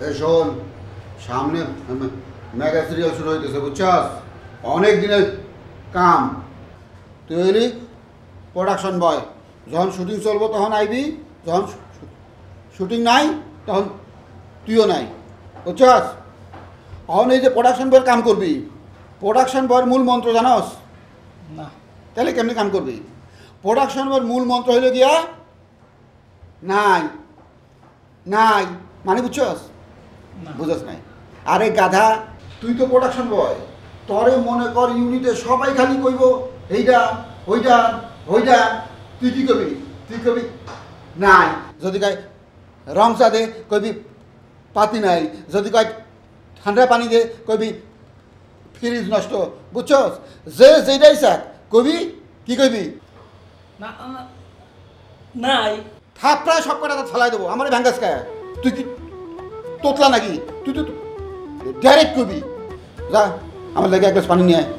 এই শোন, সামনে মেগা সিরিয়াল শুরু হইতেছে, বুঝছস? অনেক দিনের কাম। তুই হইলি প্রোডাকশন বয়। যখন শুটিং চলবো তখন আইবি, যখন শুটিং নাই তখন তুইও নাই, বুঝছস? এখন এই যে প্রোডাকশন বয়ের কাম করবি, প্রোডাকশন বয়ের মূল মন্ত্র জানস না? তাহলে কেমনি কাম করবি? প্রোডাকশন বয়ের মূল মন্ত্র হইল গিয়া নাই নাই, মানে বুঝছস? বুঝস নাই? আরে গাধা, তুই তো প্রোডাকশন বয়, তরে মনে কর ইউনিটে সবাই খালি কইব এইটা ওইটা ওইটা, তুই কি করবি? তুই কবি নাই। যদি কয় রং চা দে, কবি পাতি নাই। যদি কয় ঠান্ডা পানি দে, কবি ফ্রিজ নষ্ট, বুঝছস? যে যেটাই চাক কবি, কি কবি? না নাই। থাপ প্রায় সব কটা ফেলাই দেবো, আমার ভ্যাঙ্গাস খায়। তুই কি তোতলা নাকি? তুই তো ডাইরেক্ট কবি। যা আমার লাগে এক গ্লাস পানি নিয়ে আয়।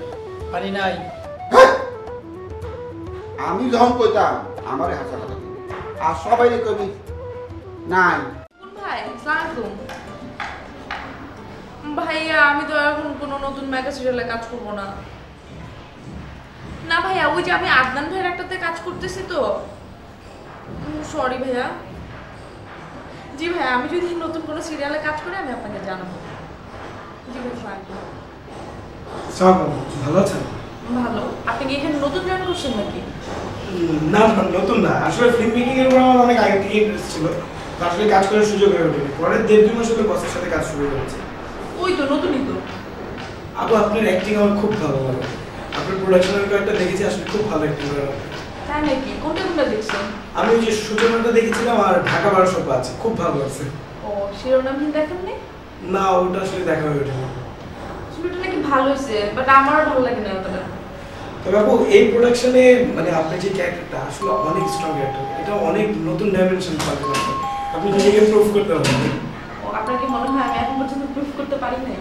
পানি নাই। আমি যখন কইতাম আমারে হাসা কথা দিবি, আর সবাই কবি নাই। ভাই আসসালামু ভাইয়া, আমি তো এখন কোনো নতুন মেগা সিরিয়ালে কাজ করব না। না ভাইয়া, ওই যে আমি আদনান ভাইয়ের একটাতে কাজ করতেছি তো। সরি ভাইয়া। জি ভাইয়া, আমি যদি নতুন কোনো সিরিয়ালে কাজ করি আমি আপনাকে জানাবো। জি ভাই। ভালো আছেন? ভালো। আপনি কি এখানে নতুন জয়েন করছেন নাকি? না না, নতুন না, আসলে ফিল্ম মেকিং এর উপর আমার অনেক আগে থেকে ইন্টারেস্ট ছিল, তো আসলে কাজ করার সুযোগ হয়ে ওঠেনি। পরে 1.5-2 মাস হলো বসের সাথে কাজ শুরু করেছি। ওই তো নতুনই তো। আপু, আপনার অ্যাক্টিং আমার খুব ভালো লাগে। আপনার প্রোডাকশনের কয়েকটা দেখেছি, আসলে খুব ভালো অ্যাক্টিং করেন। তাই নাকি? কোনটা কোনটা দেখছেন? আমি ওই যে সূচনাটা দেখেছিলাম আর ঢাকা 12 সব আছে, খুব ভালো লাগছে। ও, শিরোনামহীন দেখেননি? না, ওটা আসলে দেখা হয়ে ওঠেনি। শুনটা নাকি ভালো হয়েছে, বাট আমারও ভালো লাগে না অতটা। তবে আপু, এই প্রোডাকশনে মানে আপনার যে ক্যারেক্টারটা আসলে অনেক স্ট্রং ক্যারেক্টার, এটা অনেক নতুন ডাইমেনশন পাবেন আপনি নিজেকে প্রুভ করতে পারবেন। ও, আপনার কি মনে হয় আমি এখন পর্যন্ত প্রুফ করতে পারি নাই?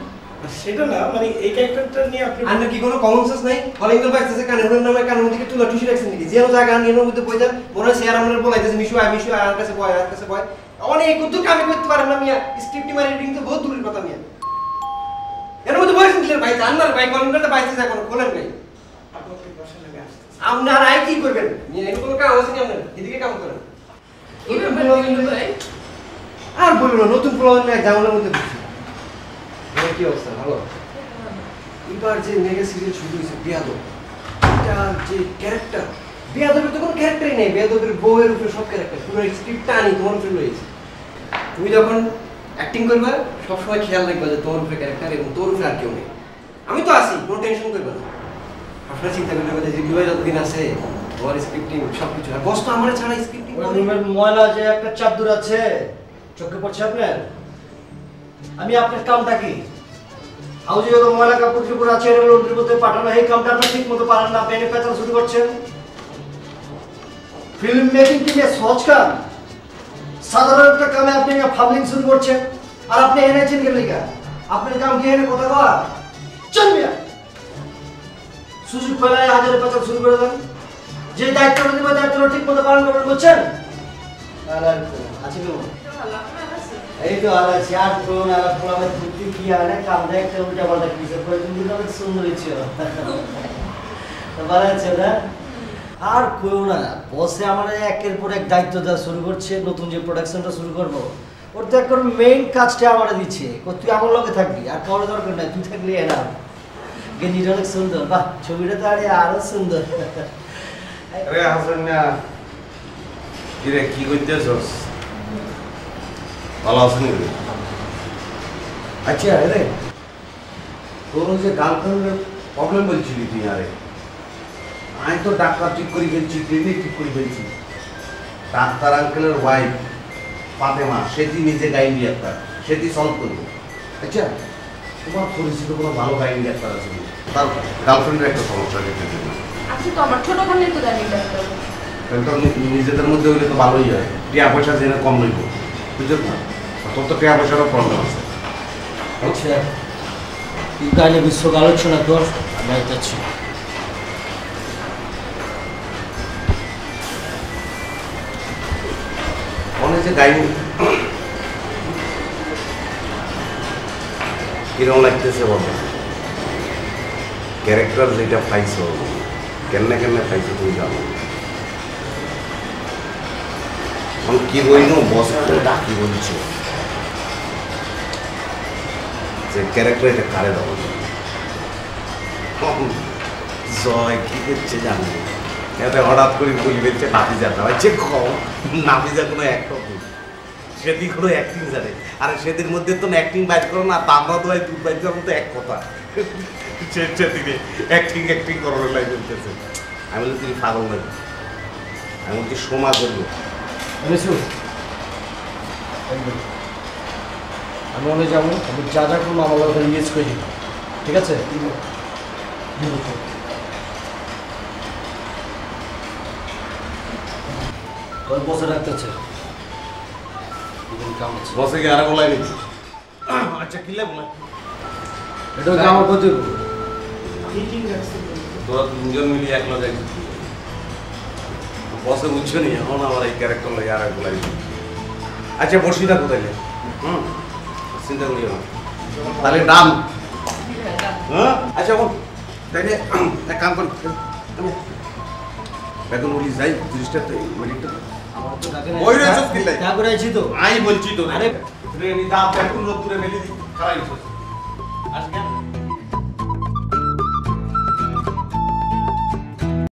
সেটা না, মানে এই ক্যারেক্টারটা নিয়ে আপনি আর কি কোনো কমন সেন্স নাই? কলিং বেল বাজতেছে, কানের নামে কানের মধ্যে একটু লটুসি রাখছেন নাকি? যেন জায়গা নিয়ে মধ্যে বইতা মনে হয় শেয়ার আমনের বলাইতেছে মিশু আর কাছে বয় আর কাছে বয়। অনেক উদ্যোগ কামি করতে পারেন না মিয়া। স্ক্রিপ্ট মারি রিডিং তো বহুত দূরের কথা মিয়া। এর মধ্যে বয়সেন দিলেন ভাই, জানলার ভাই কলিং বেলটা বাজতেছে এখন খোলেন নাই। আপনার আই কি করবেন? মিয়া এর কোনো কাম আছে কি আপনার? এদিকে কাম করেন। কি ব্যাপার ভাই? আর বলবো না, নতুন প্রোগ্রাম নিয়ে জামানের মধ্যে বসে। কি অবস্থা? ভালো? এবার যে মেগা সিরিয়াল শুরু হয়েছে বেয়াদব, এটা যে ক্যারেক্টার, বেয়াদবের তো কোনো ক্যারেক্টারই নেই। বেয়াদবের বউয়ের উপরে সব ক্যারেক্টার, পুরো স্ক্রিপ্টটা আনি তোমার উপরে রয়েছে। তুমি যখন অ্যাক্টিং করবে সবসময় খেয়াল রাখবে যে তোমার উপরে ক্যারেক্টার এবং তোর উপরে আর কেউ নেই। আমি তো আছি, কোনো টেনশন করবে না। সবসময় চিন্তা করবে যে বিবাহ যতদিন আছে তোমার স্ক্রিপ্টিং সবকিছু। আর বস তো আমার ছাড়া স্ক্রিপ্টিং রুমের ময়লা যে একটা চাদর আছে চোখে পড়ছে আপনার? আমি আপনার কামটা কি? হাউজে যত ময়লা কাপড় চোপড় আছে এর লন্ড্রির মধ্যে পাঠানো, এই কামটা আপনি ঠিক মতো পারেন না, আপনি পেঁচাল শুরু করছেন। ফিল্ম মেকিং কি সহজ কাম? সাধারণ একটা কামে আপনি ফাবলিং শুরু করছেন, আর আপনি এনেছেন কে লিখা? আপনার কাম কি এনে কথা কওয়া? চল মিয়া, সুযোগ পেলায় হাজারে পেঁচাল শুরু করে দেন। যে দায়িত্বটা দিবে দায়িত্বটা ঠিক মতো পালন করবেন, বুঝছেন? আছে কেমন? ভালো, আপনার আছে? এই তো আর আছে, আর কোন আর পোলাবে ফুটি কি আনে কাম দেয় একটা উল্টা পাল্টা কিছু করে তুমি তো সুন্দর ছিল। তো ভালো আছে না? আর কইও না, বসে আমার একের পর এক দায়িত্ব দেওয়া শুরু করছে। নতুন যে প্রোডাকশনটা শুরু করব, ওর তো একবার মেইন কাজটা আমার দিচ্ছে, তুই আমার লগে থাকবি, আর কারোর দরকার নাই, তুই থাকলে এনা। গেঞ্জিটা অনেক সুন্দর, বাহ, ছবিটা তো আরো সুন্দর। আরে হাসান না, কিরে কি করতেছস? ভালো আছেন? আচ্ছা রে, তোর যে গার্লফ্রেন্ডের প্রবলেম বলছিলি তুই, আরে আমি তো ডাক্তার ঠিক করে ফেলছি, ক্লিনিক ঠিক করে ফেলছি। ডাক্তার আঙ্কেলের ওয়াইফ ফাতেমা, সেটি নিজে গাইনি ডাক্তার, সেটি সলভ করবো। আচ্ছা, তোমার পরিচিত কোনো ভালো গাইনি ডাক্তার আছে? তার গার্লফ্রেন্ডের একটা সমস্যা দেখতে জন্য আচ্ছা, তো আমার ছোট বোনের তো জানি ডাক্তার। নিজেদের মধ্যে হইলে তো ভালোই হয়, টিয়া পয়সা যেন কম লইব, বুঝলি না? তোর তো টিয়া পয়সারও প্রবলেম আছে। আচ্ছা, তুই গাইলে বিশ্ব আলোচনা কর, আমি যাচ্ছি। অনেক যে গাইনি কিরকম লাগতেছে বলো? ক্যারেক্টার যেটা পাইছো কেমনে কেমনে পাইছো তুমি জানো? আমি কি বলবো বসকে ডাকি বলছো যে ক্যারেক্টার এটা কারে দাও? জয় কি করছে জানো? এতে হঠাৎ করে বলি বলছে নাফিজাটা হচ্ছে কম নাফিজা কোনো অ্যাক্টর সেদিন কোনো অ্যাক্টিং জানে আরে সেদিন মধ্যে তো অ্যাক্টিং বাইর করো না তা আমরা তো ভাই দুধ বাইর করার মতো এক কথা সেদিনে অ্যাক্টিং অ্যাক্টিং করার লাই বলতেছে আমি বলি তুমি পাগল নাকি আমি বলছি সোমা করবো আমি মনে যাবো আমি যা যা করবো আমার ওখানে ইউজ করে দিব ঠিক আছে তোর বসে রাখতেছে বসে কি আরে বলাই নিচ্ছি আচ্ছা কিলে বলে এটা আমার ক্ষতি তোরা তিনজন মিলিয়ে এক লগে বসে বুঝছো নি এখন আমার এই ক্যারেক্টার লাগে আর এক বলাই আচ্ছা বসিটা কোথায় চিন্তা করিও না তাহলে দাম হ্যাঁ আচ্ছা বল তাইলে এক কাম করি বেতন বলি যাই 30টা তো মিনিটটা ওই রে চুপ কিলাই যা করে আইছি তো আই বলছি তো আরে ট্রেন দাম এখন রোদ দূরে মেলি দি খারাপ আজকে